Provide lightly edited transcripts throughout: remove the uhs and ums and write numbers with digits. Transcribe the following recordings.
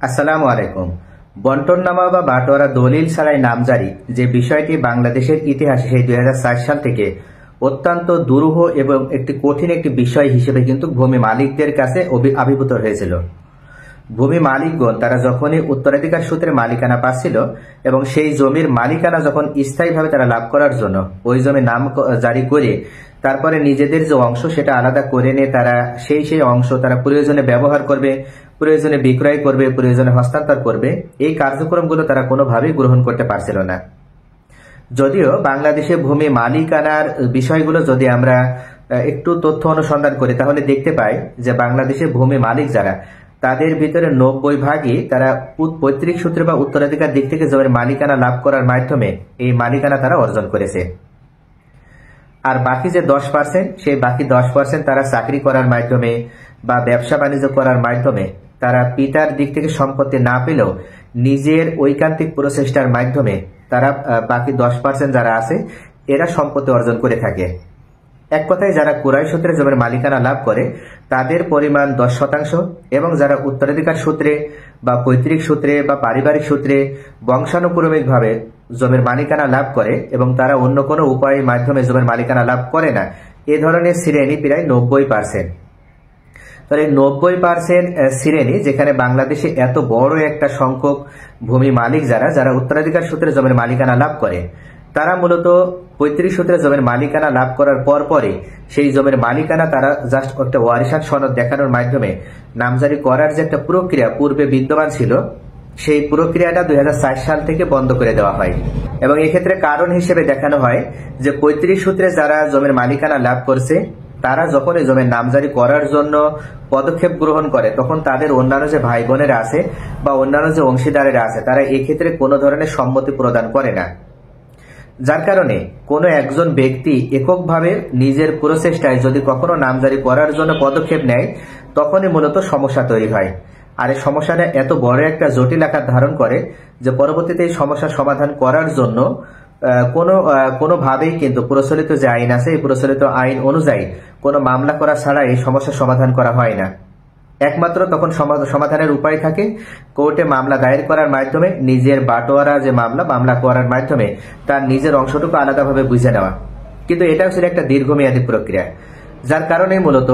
আসসালামু আলাইকুম। বন্টননামা বা বাটোয়ারা দলিল ছাড়াই নামজারি যে বিষয়টি বাংলাদেশের ইতিহাসে সেই 2004 সাল থেকে অত্যন্ত দুরূহ এবং একটি কঠিন একটি বিষয় হিসেবে কিন্তু ভূমি মালিকদের কাছে আবির্ভূত হয়েছিল। ভূমি মালিকগণ তারা যখনই উত্তরাধিকার সূত্রে মালিকানা পাচ্ছিল এবং সেই জমির মালিকানা যখন স্থায়ীভাবে তারা লাভ করার জন্য ওই জমি নাম জারি করে তারপরে নিজেদের যে অংশ সেটা আলাদা করে নিয়ে তারা সেই অংশ তারা প্রয়োজনে ব্যবহার করবে, প্রয়োজনে বিক্রয় করবে, প্রয়োজনে হস্তান্তর করবে, এই কার্যক্রমগুলো তারা কোনোভাবেই গ্রহণ করতে পারছিল না। যদিও বাংলাদেশে ভূমি মালিকানার বিষয়গুলো যদি আমরা একটু তথ্য অনুসন্ধান করি তাহলে দেখতে পাই যে বাংলাদেশে ভূমি মালিক যারা তাদের ভিতরে 90% তারা পৈতৃক সূত্রে বা উত্তরাধিকার দিক থেকে জমির মালিকানা লাভ করার মাধ্যমে এই মালিকানা তারা অর্জন করেছে। আর বাকি যে 10% সেই বাকি 10% তারা চাকরি করার মাধ্যমে বা ব্যবসা বাণিজ্য করার মাধ্যমে তারা পিতার দিক থেকে সম্পত্তি না পেলেও নিজের ঐকান্তিক প্রচেষ্টার মাধ্যমে তারা বাকি 10% যারা আছে এরা সম্পত্তি অর্জন করে থাকে। এক কথায় যারা কুরাই সূত্রে জমির মালিকানা লাভ করে তাদের পরিমাণ 10% এবং যারা উত্তরাধিকার সূত্রে বা পৈতৃক সূত্রে বা পারিবারিক সূত্রে বংশানুক্রমিকভাবে জমির মালিকানা লাভ করে এবং তারা অন্য কোনো উপায়ের মাধ্যমে জমির মালিকানা লাভ করে না, এ ধরনের শ্রেণী প্রায় 90%। তাহলে 90% শ্রেণী যেখানে বাংলাদেশে এত বড় একটা সংখ্যক ভূমি মালিক যারা উত্তরাধিকার সূত্রে জমির মালিকানা লাভ করে তারা মূলত পৈতৃক সূত্রে জমির মালিকানা লাভ করার পরে সেই জমির মালিকানা তারা জাস্ট একটা ওয়ারিশান সনদ দেখানোর মাধ্যমে নামজারি করার যে একটা প্রক্রিয়া পূর্বে বিদ্যমান ছিল সেই প্রক্রিয়াটা 2004 সাল থেকে বন্ধ করে দেওয়া হয়। এবং এক্ষেত্রে কারণ হিসেবে দেখানো হয় যে পৈতৃক সূত্রে যারা জমির মালিকানা লাভ করছে তারা যখন এই জমির নামজারি করার জন্য পদক্ষেপ গ্রহণ করে তখন তাদের অন্যান্য যে ভাই বোনেরা আছে বা অন্যান্য যে অংশীদারেরা আছে তারা এক্ষেত্রে কোনো ধরনের সম্মতি প্রদান করে না, যার কারণে কোনো একজন ব্যক্তি এককভাবে নিজের প্রচেষ্টায় যদি কখনো নামজারি করার জন্য পদক্ষেপ নেয় তখনই মূলত সমস্যা তৈরি হয়। আর এই সমস্যাটা এত বড় একটা জটিল আকার ধারণ করে যে পরবর্তীতে এই সমস্যার সমাধান করার জন্য কোনোভাবেই কিন্তু প্রচলিত যে আইন আছে এই প্রচলিত আইন অনুযায়ী কোনো মামলা করা ছাড়া এই সমস্যার সমাধান করা হয় না। একমাত্র তখন সমাধানের উপায় থাকে কোর্টে মামলা দায়ের করার মাধ্যমে নিজের বাটোয়ারা যে মামলা করার মাধ্যমে তার নিজের অংশটুকু আলাদাভাবে বুঝে নেওয়া। কিন্তু এটাও ছিল একটা দীর্ঘমেয়াদী প্রক্রিয়া, যার কারণে মূলত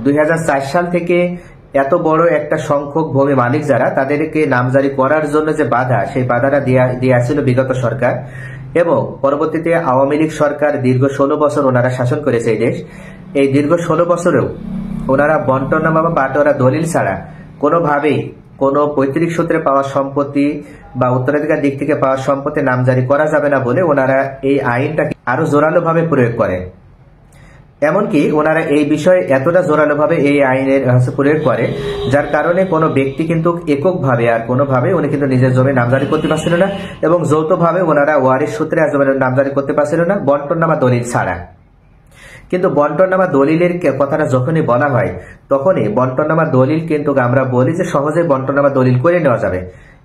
2004 সাল থেকে এত বড় একটা সংখ্যক ভূমি মালিক যারা তাদেরকে নামজারি করার জন্য যে বাধা সেই বাধাটা দিয়ে আসছিল বিগত সরকার এবং পরবর্তীতে আওয়ামী লীগ সরকার দীর্ঘ 16 বছর ওনারা শাসন করেছে এই দেশ। এই দীর্ঘ 16 বছরেও ওনারা বন্টননামা বা বাটোয়ারা দলিল ছাড়া কোনোভাবেই কোনো পৈতৃক সূত্রে পাওয়া সম্পত্তি বা উত্তরাধিকার দিক থেকে পাওয়া সম্পত্তি নামজারি করা যাবে না বলে ওনারা এই আইনটাকে আরো জোরালোভাবে প্রয়োগ করে। এমনকি ওনারা এই বিষয়ে এতটা জোরালোভাবে এই আইনের প্রয়োগ করে যার কারণে কোনো ব্যক্তি কিন্তু এককভাবে আর কোনোভাবে উনি কিন্তু নিজের জমি নামজারি করতে পারছিল না এবং যৌথভাবে ওনারা ওয়ারিশ সূত্রে জমির নামজারি করতে পারছিল না বন্টননামা দলিল ছাড়া। কিন্তু বন্টননামা দলিলের কথাটা যখনই বলা হয় তখনই বন্টননামা দলিল কিন্তু আমরা বলি যে সহজে বন্টননামা দলিল করে নেওয়া যাবে,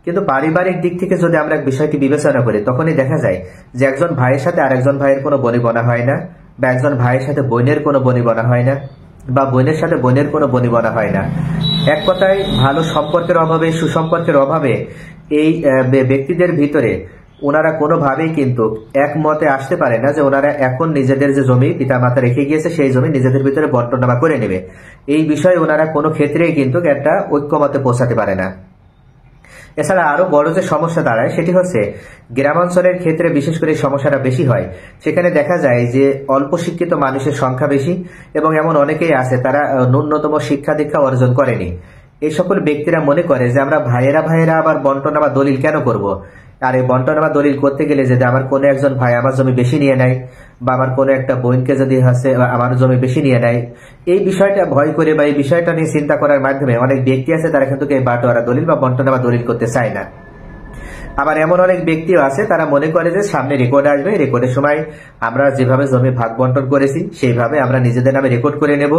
কিন্তু পারিবারিক দিক থেকে যদি আমরা বিষয়টি বিবেচনা করি তখনই দেখা যায় যে একজন ভাইয়ের সাথে আরেকজন ভাইয়ের কোনো বনিবনা হয় না বা একজন ভাইয়ের সাথে বোনের কোনো বনিবনা হয় না বা বোনের সাথে বোনের কোনো বনিবনা হয় না। এক কথায় ভালো সম্পর্কের অভাবে সুসম্পর্কের অভাবে এই ব্যক্তিদের ভিতরে ওনারা কোনোভাবেই কিন্তু একমতে আসতে পারে না যে ওনারা এখন নিজেদের যে জমি পিতামাতা রেখে গিয়েছে সেই জমি নিজেদের ভিতরে বন্টননামা করে নেবে। এই বিষয়ে ওনারা কোনো ক্ষেত্রেই কিন্তু একটা ঐক্যমতে পৌঁছাতে পারে না। এছাড়া আরো বড় যে সমস্যা দাঁড়ায় সেটি হচ্ছে গ্রামাঞ্চলের ক্ষেত্রে বিশেষ করে এই সমস্যাটা বেশি হয়। সেখানে দেখা যায় যে অল্প শিক্ষিত মানুষের সংখ্যা বেশি এবং এমন অনেকেই আছে তারা ন্যূনতম শিক্ষা দীক্ষা অর্জন করেনি। এই সকল ব্যক্তিরা মনে করে যে আমরা ভাইয়েরা আবার বন্টননামা দলিল কেন করব, আর এই বন্টননামা দলিল করতে গেলে যদি আমার কোনো একজন ভাই আমার জমি বেশি নিয়ে নেয় বা আমার কোনো একটা বোনকে যদি আমার জমি বেশি নিয়ে নেয়, এই বিষয়টা ভয় করে বা এই বিষয়টা নিয়ে চিন্তা করার মাধ্যমে অনেক ব্যক্তি আছে তারা কিন্তু এই বাটোয়ারা দলিল বা বন্টননামা দলিল করতে চায় না। আবার এমন অনেক ব্যক্তিও আছে তারা মনে করে যে সামনে রেকর্ড আসবে, রেকর্ডের সময় আমরা যেভাবে জমি ভাগ বন্টন করেছি সেইভাবে আমরা নিজেদের নামে রেকর্ড করে নেব।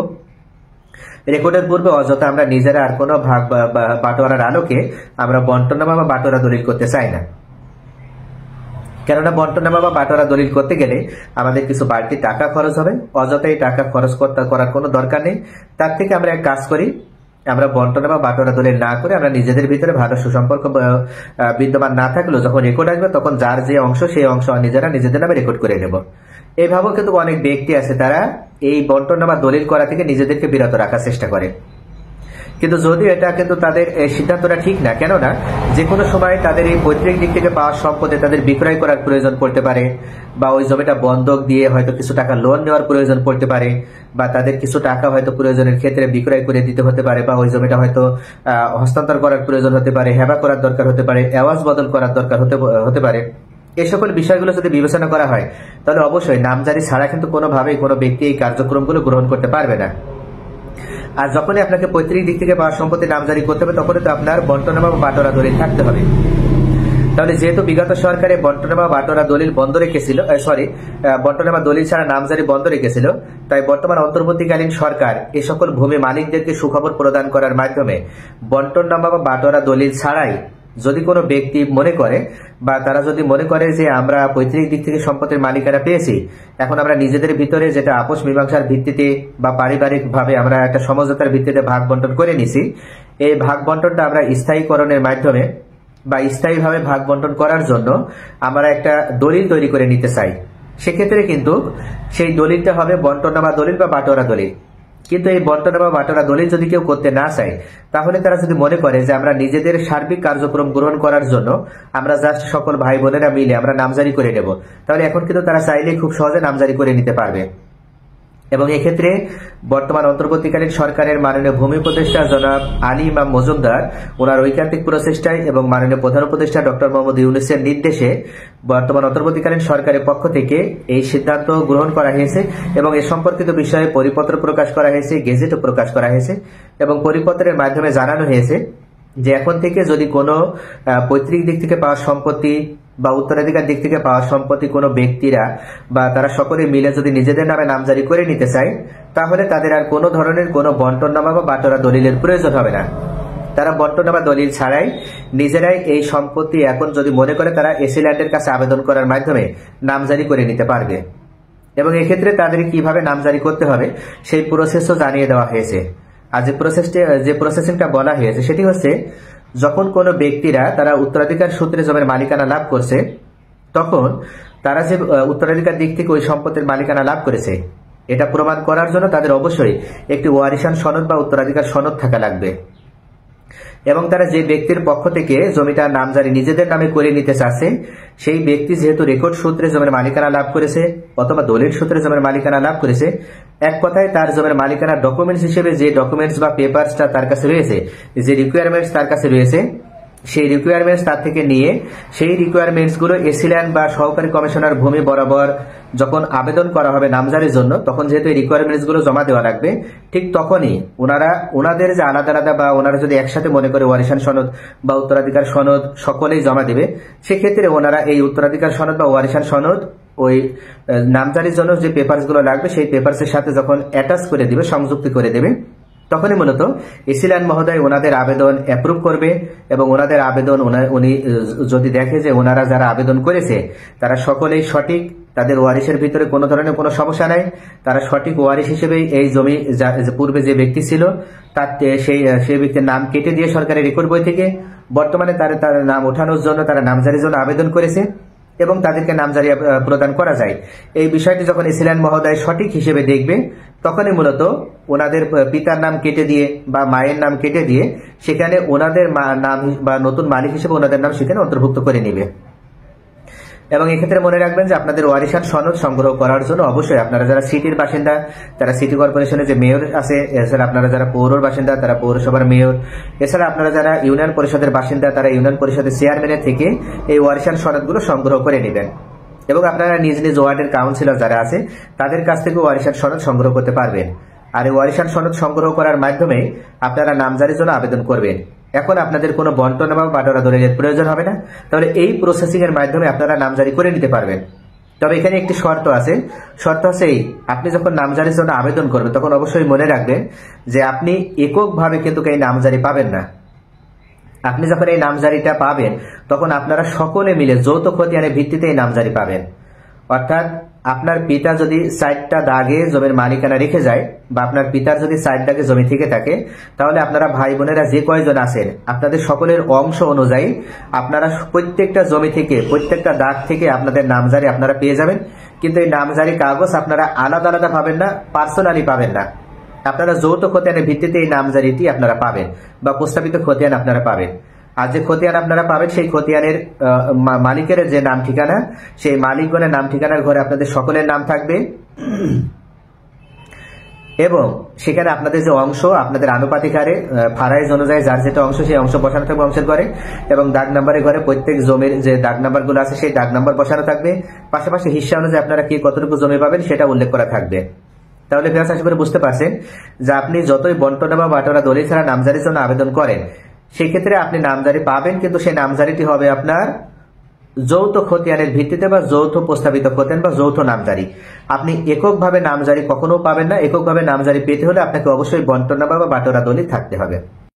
রেকর্ডের পূর্বে অযথা আমরা নিজেরা আর কোনো ভাগ বাটোয়ারার আলোকে আমরা বন্টননামা বা বাটোয়ারা দলিল করতে চাই না। কেননা বন্টননামা বা বাটোয়ারা দলিল করতে গেলে আমাদের কিছু বাড়তি টাকা খরচ হবে, অযথা এই টাকা খরচ করার কোনো দরকার নেই। তার থেকে আমরা এক কাজ করি, আমরা বন্টন বা বাটোয়ারা দলিল না করে আমরা নিজেদের ভিতরে ভালো সুসম্পর্ক বিদ্যমান না থাকলেও যখন রেকর্ড আসবে তখন যার যে অংশ সেই অংশ নিজেরা নিজেদের নামে রেকর্ড করে নেব। এইভাবেও কিন্তু অনেক ব্যক্তি আছে তারা এই বন্টন বা দলিল করা থেকে নিজেদেরকে বিরত রাখার চেষ্টা করে, কিন্তু যদিও এটা কিন্তু তাদের এই সিদ্ধান্তটা ঠিক না। কেননা যে কোনো সময় তাদের এই পৈতৃক দিক থেকে পাওয়া সম্পদে তাদের বিক্রয় করার প্রয়োজন পড়তে পারে, বা ওই জমিটা বন্ধক দিয়ে হয়তো কিছু টাকা লোন নেওয়ার প্রয়োজন পড়তে পারে, বা তাদের কিছু টাকা হয়তো প্রয়োজনের ক্ষেত্রে বিক্রয় করে দিতে হতে পারে, বা ওই জমিটা হয়তো হস্তান্তর করার প্রয়োজন হতে পারে, হেবা করার দরকার হতে পারে, এওয়াজ বদল করার দরকার হতে পারে। এই সকল বিষয়গুলো যদি বিবেচনা করা হয় তাহলে অবশ্যই নামজারি ছাড়া কিন্তু কোনোভাবেই কোনো ব্যক্তি এই কার্যক্রমগুলো গ্রহণ করতে পারবে না। আর যখনই আপনাকে পৈতৃক দিক থেকে পাওয়া সম্পত্তি নামজারি করতে হবে তখনই তো আপনার বন্টনামা বা বাটোয়ারা দলিল থাকতে হবে। তাহলে যেহেতু বিগত সরকারে বন্টনামা বাটোয়ারা দলিল বন্ধ রেখেছিল, বন্টনামা দলিল ছাড়া নামজারি বন্ধ রেখেছিল, তাই বর্তমান অন্তর্বর্তীকালীন সরকার এই সকল ভূমি মালিকদেরকে সুখবর প্রদান করার মাধ্যমে বন্টনামা বা বাটোয়ারা দলিল ছাড়াই যদি কোনো ব্যক্তি মনে করে বা তারা যদি মনে করে যে আমরা পৈতৃক দিক থেকে সম্পত্তির মালিকানা পেয়েছি, এখন আমরা নিজেদের ভিতরে যেটা আপোষ মীমাংসার ভিত্তিতে বা পারিবারিক ভাবে আমরা একটা সমঝোতার ভিত্তিতে ভাগ বন্টন করে নিছি, এই ভাগ বন্টনটা আমরা স্থায়ীকরণের মাধ্যমে বা স্থায়ীভাবে ভাগ বন্টন করার জন্য আমরা একটা দলিল তৈরি করে নিতে চাই। সেক্ষেত্রে কিন্তু সেই দলিলটা হবে বন্টনামা দলিল বা বাটোয়ারা দলিল। কিন্তু এই বন্টনামা বা বাটোয়ারা দলিল যদি কেউ করতে না চায় তাহলে তারা যদি মনে করে যে আমরা নিজেদের সার্বিক কার্যক্রম গ্রহণ করার জন্য আমরা জাস্ট সকল ভাই বোনেরা মিলে আমরা নামজারি করে নেব, তাহলে এখন কিন্তু তারা চাইলেই খুব সহজে নামজারি করে নিতে পারবে। এবং এক্ষেত্রে বর্তমান অন্তর্বর্তীকালীন সরকারের মাননীয় ভূমি উপদেষ্টা জনাব আলী ইমাম মজুমদার ওনার ঐকান্তিক প্রচেষ্টায় এবং মাননীয় প্রধান উপদেষ্টা ডক্টর মোহাম্মদ ইউনূসের নির্দেশে বর্তমান অন্তর্বর্তীকালীন সরকারের পক্ষ থেকে এই সিদ্ধান্ত গ্রহণ করা হয়েছে এবং এ সম্পর্কিত বিষয়ে পরিপত্র প্রকাশ করা হয়েছে, গেজেটও প্রকাশ করা হয়েছে এবং পরিপত্রের মাধ্যমে জানানো হয়েছে যে এখন থেকে যদি কোনো পৈতৃক দিক থেকে পাওয়া সম্পত্তি বা উত্তরাধিকার দিক থেকে পাওয়া সম্পত্তি কোনো ব্যক্তিরা বা তারা সকলে মিলে যদি নিজেদের নামে নামজারি করে নিতে চায় তাহলে তাদের আর কোনো ধরনের কোনো বন্টনামা বা বাটোয়ারা দলিলের প্রয়োজন হবে না। তারা বন্টনামা দলিল ছাড়াই নিজেরাই এই সম্পত্তি এখন যদি মনে করে তারা এসি ল্যান্ডের কাছে আবেদন করার মাধ্যমে নামজারি করে নিতে পারবে এবং এক্ষেত্রে তাদের কিভাবে নামজারি করতে হবে সেই প্রসেসও জানিয়ে দেওয়া হয়েছে। আর যে প্রসেসিংটা বলা হয়েছে সেটি হচ্ছে, যখন কোনো ব্যক্তিরা তারা উত্তরাধিকার সূত্রে জমির মালিকানা লাভ করছে তখন তারা যে উত্তরাধিকার দিক থেকে ওই সম্পত্তির মালিকানা লাভ করেছে এটা প্রমাণ করার জন্য তাদের অবশ্যই একটি ওয়ারিশান সনদ বা উত্তরাধিকার সনদ থাকা লাগবে এবং তারা যে ব্যক্তির পক্ষ থেকে জমিটা নামজারি নিজেদের নামে করে নিতে চাচ্ছে সেই ব্যক্তি যেহেতু রেকর্ড সূত্রে জমির মালিকানা লাভ করেছে অথবা দলিল সূত্রে জমির মালিকানা লাভ করেছে, এক কথায় তার জমির মালিকানার ডকুমেন্টস হিসেবে যে ডকুমেন্টস বা পেপারসটা তার কাছে রয়েছে, যে রিকোয়ারমেন্টস তার কাছে রয়েছে, সেই রিকোয়ারমেন্টস তার থেকে নিয়ে সেই রিকোয়ারমেন্টস গুলো এসি ল্যান্ড বা সহকারী কমিশনার ভূমি বরাবর যখন আবেদন করা হবে নামজারির জন্য তখন যেহেতু এই রিকোয়ারমেন্টস গুলো জমা দেওয়া লাগবে, ঠিক তখনই ওনাদের যে আলাদা আলাদা বা ওনারা যদি একসাথে মনে করে ওয়ারিশান সনদ বা উত্তরাধিকার সনদ সকলেই জমা দেবে, সেক্ষেত্রে ওনারা এই উত্তরাধিকার সনদ বা ওয়ারিশান সনদ ওই নামজারির জন্য যে পেপারস গুলো লাগবে সেই পেপারসের সাথে যখন অ্যাটাচ করে দিবে, সংযুক্তি করে দেবে, তখনই মূলত এসি ল্যান্ড মহোদয় ওনাদের আবেদন অ্যাপ্রুভ করবে এবং ওনাদের আবেদন উনি যদি দেখে যে ওনারা যারা আবেদন করেছে তারা সকলেই সঠিক, তাদের ওয়ারিশের ভিতরে কোনো ধরনের কোনো সমস্যা নাই, তারা সঠিক ওয়ারিশ হিসেবেই এই জমি পূর্বে যে ব্যক্তি ছিল তার সেই ব্যক্তির নাম কেটে দিয়ে সরকারি রেকর্ড বই থেকে বর্তমানে তার নাম ওঠানোর জন্য তারা নামজারির জন্য আবেদন করেছে এবং তাদেরকে নামজারি প্রদান করা যায়। এই বিষয়টি যখন এসি ল্যান্ড মহোদয় সঠিক হিসেবে দেখবে তখনই মূলত ওনাদের পিতার নাম কেটে দিয়ে বা মায়ের নাম কেটে দিয়ে সেখানে ওনাদের নাম বা নতুন মালিক হিসেবে ওনাদের নাম সেখানে অন্তর্ভুক্ত করে নিবে। এবং এক্ষেত্রে মনে রাখবেন যে আপনাদের ওয়ারিশান সনদ সংগ্রহ করার জন্য অবশ্যই আপনারা যারা সিটির বাসিন্দা তারা সিটি কর্পোরেশনের যে মেয়র আছে, এছাড়া আপনারা যারা পৌরর বাসিন্দা তারা পৌরসভার মেয়র, এছাড়া আপনারা যারা ইউনিয়ন পরিষদের বাসিন্দা তারা ইউনিয়ন পরিষদের চেয়ারম্যানের থেকে এই ওয়ারিশান সনদগুলো সংগ্রহ করে নেবেন এবং আপনারা নিজ নিজ ওয়ার্ডের কাউন্সিলর যারা আছে তাদের কাছ থেকে ওয়ারিশান সনদ সংগ্রহ করতে পারবেন। আর এই ওয়ারিশান সনদ সংগ্রহ করার মাধ্যমে আপনারা নামজারির জন্য আবেদন করবেন। এখন আপনাদের কোনো বন্টনামা বা বাটোয়ারা দলিলের প্রয়োজন হবে না, তাহলে এই প্রসেসিং এর মাধ্যমে আপনারা নামজারি করে নিতে পারবেন। তবে এখানে একটি শর্ত আছে, শর্ত হচ্ছে এই, আপনি যখন নামজারির জন্য আবেদন করবেন তখন অবশ্যই মনে রাখবেন যে আপনি এককভাবে কিন্তু এই নামজারি পাবেন না। আপনি যখন এই নামজারিটা পাবেন তখন আপনারা সকলে মিলে যৌথ খতিয়ানের ভিত্তিতে এই নামজারি পাবেন। অর্থাৎ আপনার পিতা যদি 4টা দাগে জমির মালিকানা রেখে যায় বা আপনার পিতার যদি 4 দাগে জমি থেকে থাকে, তাহলে আপনারা ভাই বোনেরা যে কয়জন আছেন আপনাদের সকলের অংশ অনুযায়ী আপনারা প্রত্যেকটা জমি থেকে প্রত্যেকটা দাগ থেকে আপনাদের নামজারি আপনারা পেয়ে যাবেন। কিন্তু এই নামজারি কাগজ আপনারা আলাদা আলাদা পাবেন না, পার্সোনালি পাবেন না। আপনারা যৌথ খতিয়ানের ভিত্তিতে এই নামজারিটি আপনারা পাবেন বা প্রস্তাবিত খতিয়ান আপনারা পাবেন। আর যে খতিয়ান আপনারা পাবেন সেই খতিয়ানের মালিকের যে নাম ঠিকানা, সেই মালিকগণের নাম ঠিকানার ঘরে আপনাদের সকলের নাম থাকবে এবং সেখানে আপনাদের যে অংশ আপনাদের আনুপাতিক হারে ফারাইজ অনুযায়ী যার যেটা অংশ সেই অংশ বসানো থাকবে অংশের ঘরে, এবং দাগ নাম্বারের ঘরে প্রত্যেক জমির যে দাগ নাম্বারগুলো আছে সেই দাগ নাম্বার বসানো থাকবে। পাশাপাশি হিস্সা অনুযায়ী আপনারা কি কতটুকু জমি পাবেন সেটা উল্লেখ করা থাকবে। তাহলে ভিউয়ার্স আশা করে বুঝতে পারছেন যে আপনি যতই বন্টনা বা বাটোয়ারা দলিল ছাড়া নামজারির জন্য আবেদন করেন, সেই ক্ষেত্রে আপনি নামজারি পাবেন, কিন্তু সেই নামজারিটি হবে আপনার যৌথ খতিয়ানের ভিত্তিতে বা যৌথ প্রস্তাবিত খতিয়ান বা যৌথ নামজারি। আপনি এককভাবে নামজারি কখনো পাবেন না। এককভাবে নামজারি পেতে হলে আপনাকে অবশ্যই বন্টনা বা বাটোয়ারা দলিল থাকতে হবে।